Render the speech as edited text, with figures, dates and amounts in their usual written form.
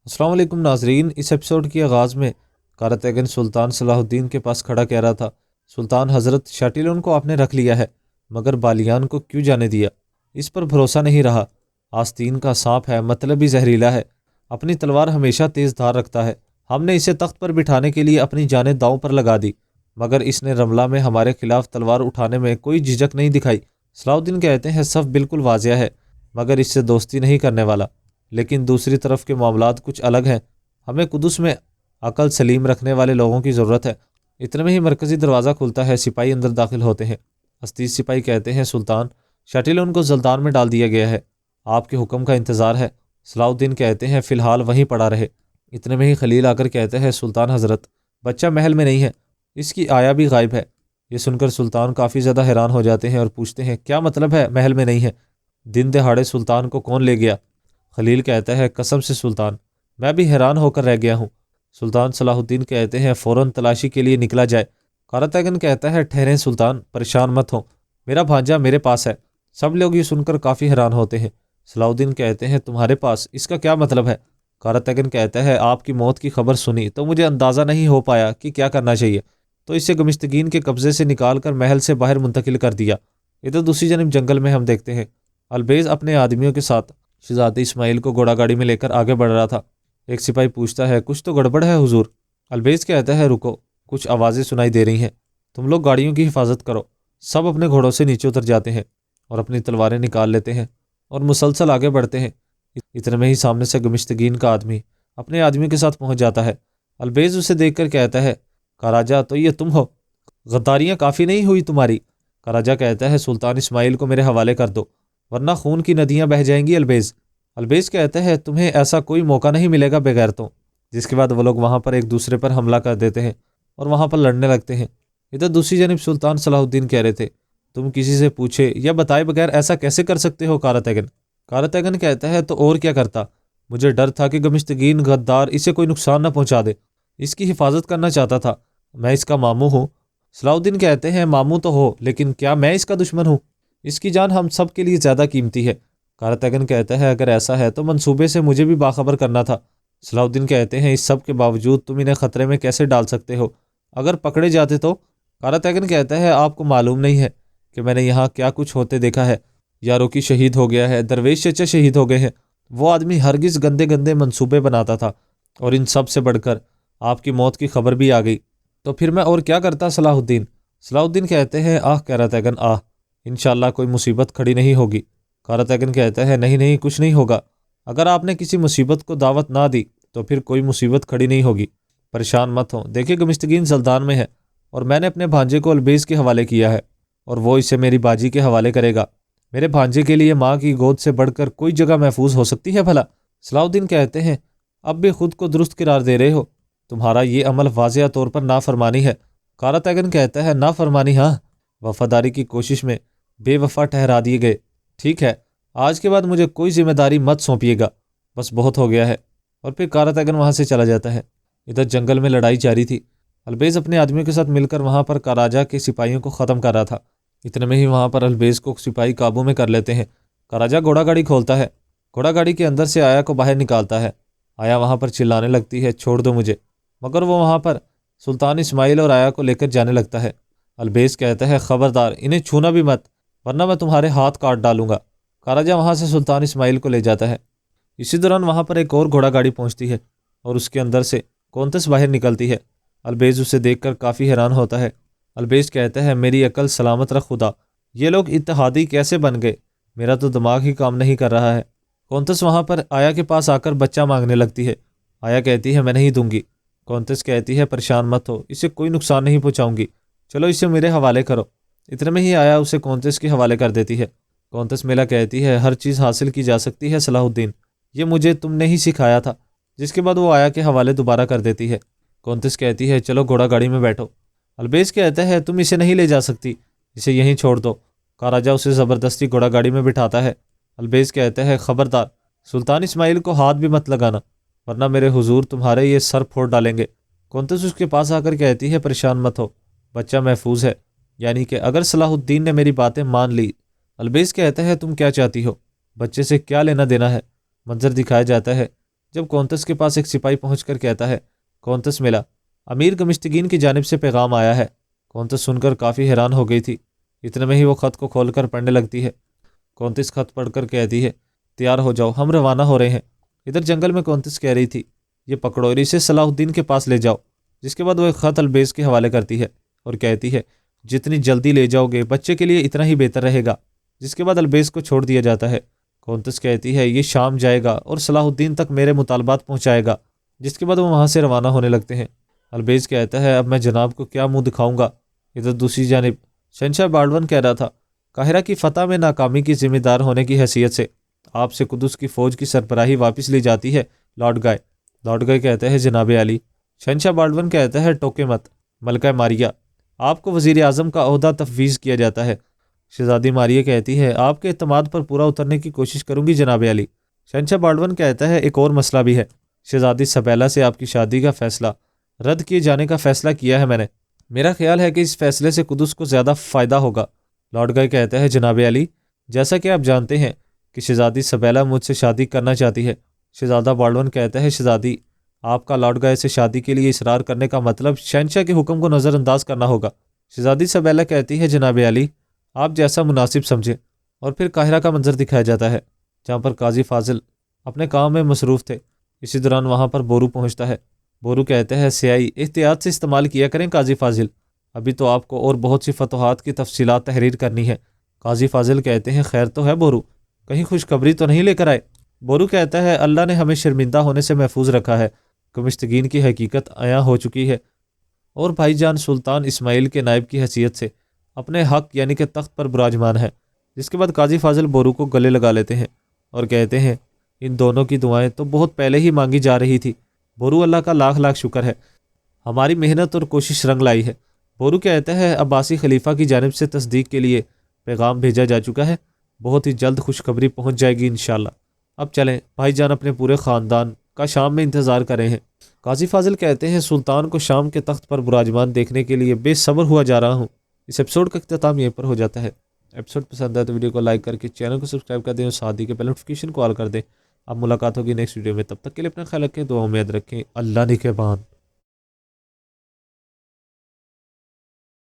السلام علیکم ناظرین، اس ایپیسوڈ کی آغاز میں کاراتیگن سلطان صلاح الدین کے پاس کھڑا کہہ رہا تھا، سلطان حضرت شاٹیلون کو آپ نے رکھ لیا ہے، مگر بالیان کو کیوں جانے دیا؟ اس پر بھروسہ نہیں رہا۔ آستین کا سانپ ہے، مطلب ہی زہریلا ہے، اپنی تلوار ہمیشہ تیز دھار رکھتا ہے۔ ہم نے اسے تخت پر بٹھانے کے لیے اپنی جانیں داؤں پر لگا دی، مگر اس نے رملہ میں ہمارے خلاف تلوار اٹھانے میں کوئی جھجک نہیں دکھائی۔ صلاح الدین کہتے ہیں صف بالکل واضح ہے، مگر اس سے دوستی نہیں کرنے والا۔ لیکن دوسری طرف کے معاملات کچھ الگ ہیں، ہمیں قدس میں عقل سلیم رکھنے والے لوگوں کی ضرورت ہے۔ اتنے میں ہی مرکزی دروازہ کھلتا ہے، سپاہی اندر داخل ہوتے ہیں۔ عزیز سپاہی کہتے ہیں سلطان شاٹیلون کو زلدان میں ڈال دیا گیا ہے، آپ کے حکم کا انتظار ہے۔ صلاح الدین کہتے ہیں فی الحال وہیں پڑا رہے۔ اتنے میں ہی خلیل آ کر کہتے ہیں سلطان حضرت، بچہ محل میں نہیں ہے، اس کی آیا بھی غائب ہے۔ یہ سن کر سلطان کافی زیادہ حیران ہو جاتے ہیں اور پوچھتے ہیں کیا مطلب ہے محل میں نہیں ہے؟ دن دہاڑے سلطان کو کون لے گیا؟ خلیل کہتا ہے قسم سے سلطان، میں بھی حیران ہو کر رہ گیا ہوں۔ سلطان صلاح الدین کہتے ہیں فوراً تلاشی کے لیے نکلا جائے۔ کاراتیگن کہتا ہے ٹھہریں سلطان، پریشان مت ہوں، میرا بھانجا میرے پاس ہے۔ سب لوگ یہ سن کر کافی حیران ہوتے ہیں۔ صلاح الدین کہتے ہیں تمہارے پاس، اس کا کیا مطلب ہے؟ کاراتیگن کہتا ہے آپ کی موت کی خبر سنی تو مجھے اندازہ نہیں ہو پایا کہ کیا کرنا چاہیے، تو اسے گمشتگین کے قبضے سے نکال کر محل سے باہر منتقل کر دیا۔ ادھر دوسری جانب جنگل میں ہم دیکھتے ہیں البیز اپنے آدمیوں کے ساتھ شہزادے اسماعیل کو گھوڑا گاڑی میں لے کر آگے بڑھ رہا تھا۔ ایک سپاہی پوچھتا ہے کچھ تو گڑبڑ ہے حضور؟ البیز کہتا ہے رکو، کچھ آوازیں سنائی دے رہی ہیں، تم لوگ گاڑیوں کی حفاظت کرو۔ سب اپنے گھوڑوں سے نیچے اتر جاتے ہیں اور اپنی تلواریں نکال لیتے ہیں اور مسلسل آگے بڑھتے ہیں۔ اتنے میں ہی سامنے سے گمشتگین کا آدمی اپنے آدمیوں کے ساتھ پہنچ جاتا ہے۔ البیز اسے دیکھ کر کہتا ہے کاراجا تو یہ تم ہو؟ غداریاں کافی نہیں ہوئی تمہاری؟ کاراجا کہتا ہے سلطان اسماعیل کو میرے حوالے کر دو، ورنہ خون کی ندیاں بہہ جائیں گی البیز۔ البیز کہتا ہے تمہیں ایسا کوئی موقع نہیں ملے گا بغیرتوں۔ جس کے بعد وہ لوگ وہاں پر ایک دوسرے پر حملہ کر دیتے ہیں اور وہاں پر لڑنے لگتے ہیں۔ ادھر دوسری جانب سلطان صلاح الدین کہہ رہے تھے تم کسی سے پوچھے یا بتائے بغیر ایسا کیسے کر سکتے ہو کاراتیگن؟ کاراتیگن کہتا ہے تو اور کیا کرتا، مجھے ڈر تھا کہ گمشتگین غدار اسے کوئی نقصان نہ پہنچا دے، اس کی حفاظت کرنا چاہتا تھا، میں اس کا ماموں ہوں۔ صلاح الدین کہتے ہیں ماموں تو ہو، لیکن کیا میں اس کا دشمن ہوں؟ اس کی جان ہم سب کے لیے زیادہ قیمتی ہے۔ کاراتیگن کہتا ہے اگر ایسا ہے تو منصوبے سے مجھے بھی باخبر کرنا تھا۔ صلاح الدین کہتے ہیں اس سب کے باوجود تم انہیں خطرے میں کیسے ڈال سکتے ہو؟ اگر پکڑے جاتے تو؟ کاراتیگن کہتا ہے آپ کو معلوم نہیں ہے کہ میں نے یہاں کیا کچھ ہوتے دیکھا ہے۔ یارو کی شہید ہو گیا ہے، درویش چچا شہید ہو گئے ہیں، وہ آدمی ہرگز گندے گندے منصوبے بناتا تھا، اور ان سب سے بڑھ کر آپ کی موت کی خبر بھی آ گئی، تو پھر میں اور کیا کرتا صلاح الدین؟ صلاح الدین کہتے ہیں آہ کاراتیگن آہ، انشاءاللہ کوئی مصیبت کھڑی نہیں ہوگی۔ کاراتیگن کہتا ہے نہیں نہیں، کچھ نہیں ہوگا، اگر آپ نے کسی مصیبت کو دعوت نہ دی تو پھر کوئی مصیبت کھڑی نہیں ہوگی، پریشان مت ہوں۔ دیکھیں گمشتگین زلدان میں ہے اور میں نے اپنے بھانجے کو البیز کے حوالے کیا ہے، اور وہ اسے میری باجی کے حوالے کرے گا۔ میرے بھانجے کے لیے ماں کی گود سے بڑھ کر کوئی جگہ محفوظ ہو سکتی ہے بھلا؟ صلاح الدین کہتے ہیں اب بھی خود کو درست قرار دے رہے ہو، تمہارا یہ عمل واضح طور پر نافرمانی ہے۔ کاراتیگن کہتا ہے نافرمانی؟ ہاں، وفاداری کی کوشش میں بے وفا ٹھہرا دیے گئے۔ ٹھیک ہے، آج کے بعد مجھے کوئی ذمہ داری مت سونپیے گا، بس بہت ہو گیا ہے۔ اور پھر کاراتیگن وہاں سے چلا جاتا ہے۔ ادھر جنگل میں لڑائی جاری تھی، البیز اپنے آدمیوں کے ساتھ مل کر وہاں پر کاراجا کے سپاہیوں کو ختم کر رہا تھا۔ اتنے میں ہی وہاں پر البیز کو سپاہی قابو میں کر لیتے ہیں۔ کاراجا گھوڑا گاڑی کھولتا ہے، گھوڑا گاڑی کے اندر سے آیا کو باہر نکالتا ہے۔ آیا وہاں پر چلانے لگتی ہے چھوڑ دو مجھے، مگر وہ وہاں پر سلطان اسماعیل اور آیا کو لے کر جانے لگتا ہے۔ البیز کہتا ہے خبردار انہیں چھونا بھی مت، ورنہ میں تمہارے ہاتھ کاٹ ڈالوں گا۔ کاراجا وہاں سے سلطان اسماعیل کو لے جاتا ہے۔ اسی دوران وہاں پر ایک اور گھوڑا گاڑی پہنچتی ہے اور اس کے اندر سے کونتس باہر نکلتی ہے۔ البیز اسے دیکھ کر کافی حیران ہوتا ہے۔ البیز کہتا ہے میری عقل سلامت رکھ خدا، یہ لوگ اتحادی کیسے بن گئے؟ میرا تو دماغ ہی کام نہیں کر رہا ہے۔ کونتس وہاں پر آیا کے پاس آ کر بچہ مانگنے لگتی ہے۔ آیا کہتی ہے میں نہیں دوں گی۔ کونتس کہتی ہے پریشان مت ہو، اسے کوئی نقصان نہیں پہنچاؤں گی، چلو اسے میرے حوالے کرو۔ اتنے میں ہی آیا اسے کونتس کے حوالے کر دیتی ہے۔ کونتس میلا کہتی ہے ہر چیز حاصل کی جا سکتی ہے صلاح الدین، یہ مجھے تم نے ہی سکھایا تھا۔ جس کے بعد وہ آیا کے حوالے دوبارہ کر دیتی ہے۔ کونتس کہتی ہے چلو گھوڑا گاڑی میں بیٹھو۔ البیز کہتا ہے تم اسے نہیں لے جا سکتی، اسے یہیں چھوڑ دو۔ کاراجا اسے زبردستی گھوڑا گاڑی میں بٹھاتا ہے۔ البیز کہتا ہے خبردار سلطان اسماعیل کو ہاتھ بھی مت لگانا، ورنہ میرے حضور تمہارے یہ سر پھوڑ ڈالیں گے۔ کونتس اس کے پاس آ کر کہتی ہے پریشان مت ہو، بچہ محفوظ ہے، یعنی کہ اگر صلاح الدین نے میری باتیں مان لی۔ البیز کہتا ہے تم کیا چاہتی ہو، بچے سے کیا لینا دینا ہے؟ منظر دکھایا جاتا ہے جب کونتس کے پاس ایک سپاہی پہنچ کر کہتا ہے، کونتس ملا، امیر گمشتگین کی جانب سے پیغام آیا ہے۔ کونتس سن کر کافی حیران ہو گئی تھی۔ اتنے میں ہی وہ خط کو کھول کر پڑھنے لگتی ہے۔ کونتس خط پڑھ کر کہتی ہے، تیار ہو جاؤ، ہم روانہ ہو رہے ہیں۔ ادھر جنگل میں کونتس کہہ رہی تھی، یہ پکڑو اور اسے صلاح الدین کے پاس لے جاؤ۔ جس کے بعد وہ ایک خط البیز کے حوالے کرتی ہے اور کہتی ہے، جتنی جلدی لے جاؤ گے بچے کے لیے اتنا ہی بہتر رہے گا۔ جس کے بعد البیز کو چھوڑ دیا جاتا ہے۔ کونتس کہتی ہے، یہ شام جائے گا اور صلاح الدین تک میرے مطالبات پہنچائے گا۔ جس کے بعد وہ وہاں سے روانہ ہونے لگتے ہیں۔ البیز کہتا ہے، اب میں جناب کو کیا منہ دکھاؤں گا۔ ادھر دوسری جانب شہنشاہ بالڈون کہہ رہا تھا، قاہرہ کی فتح میں ناکامی کی ذمہ دار ہونے کی حیثیت سے آپ سے قدس کی فوج کی سربراہی واپس لی جاتی ہے لارڈ گائے۔ لارڈ گائے کہتا ہے، جناب عالی۔ شہنشاہ بالڈون کہتا ہے، ٹوکے مت ملکہ ماریہ، آپ کو وزیر اعظم کا عہدہ تفویض کیا جاتا ہے۔ شہزادی ماریہ کہتی ہے، آپ کے اعتماد پر پورا اترنے کی کوشش کروں گی جناب عالی۔ شہنشاہ بالڈون کہتا ہے، ایک اور مسئلہ بھی ہے۔ شہزادی سبیلا سے آپ کی شادی کا فیصلہ رد کیے جانے کا فیصلہ کیا ہے میں نے۔ میرا خیال ہے کہ اس فیصلے سے قدس کو زیادہ فائدہ ہوگا۔ لارڈ گائے کہتا ہے، جناب علی، جیسا کہ آپ جانتے ہیں کہ شہزادی سبیلا مجھ سے شادی کرنا چاہتی ہے۔ شہزادہ بالڈون کہتا ہے، شہزادی، آپ کا لارڈ گائے سے شادی کے لیے اصرار کرنے کا مطلب شہنشاہ کے حکم کو نظر انداز کرنا ہوگا۔ شہزادی سبیلا کہتی ہے، جناب علی، آپ جیسا مناسب سمجھیں۔ اور پھر قاہرہ کا منظر دکھایا جاتا ہے جہاں پر قاضی فاضل اپنے کام میں مصروف تھے۔ اسی دوران وہاں پر بورو پہنچتا ہے۔ بورو کہتے ہیں، سیائی احتیاط سے استعمال کیا کریں قاضی فاضل، ابھی تو آپ کو اور بہت سی فتوحات کی تفصیلات تحریر کرنی ہے۔ قاضی فاضل کہتے ہیں، خیر تو ہے بورو، کہیں خوشخبری تو نہیں لے کر آئے۔ بورو کہتا ہے، اللہ نے ہمیں شرمندہ ہونے سے محفوظ رکھا ہے، گمشتگین کی حقیقت عیاں ہو چکی ہے اور بھائی جان سلطان اسماعیل کے نائب کی حیثیت سے اپنے حق یعنی کہ تخت پر براجمان ہے۔ جس کے بعد قاضی فاضل بورو کو گلے لگا لیتے ہیں اور کہتے ہیں، ان دونوں کی دعائیں تو بہت پہلے ہی مانگی جا رہی تھی بورو، اللہ کا لاکھ لاکھ شکر ہے، ہماری محنت اور کوشش رنگ لائی ہے۔ بورو کہتا ہے، عباسی خلیفہ کی جانب سے تصدیق کے لیے پیغام بھیجا جا چکا ہے، بہت ہی جلد خوشخبری پہنچ جائے گی انشاءاللہ۔ اب چلیں، بھائی جان اپنے پورے خاندان کا شام میں انتظار کرے ہیں۔ قاضی فاضل کہتے ہیں، سلطان کو شام کے تخت پر براجمان دیکھنے کے لیے بے صبر ہوا جا رہا ہوں۔ اس ایپیسوڈ کا اختتام یہیں پر ہو جاتا ہے۔ ایپیسوڈ پسند ہے تو ویڈیو کو لائک کر کے چینل کو سبسکرائب کر دیں اور ساتھ ہی کے بیل نوٹیفیکیشن کو آل کر دیں۔ اب ملاقات ہوگی نیکسٹ ویڈیو میں، تب تک کے لیے اپنا خیال رکھیں، دعاؤں میں یاد رکھیں۔ اللہ نگہبان۔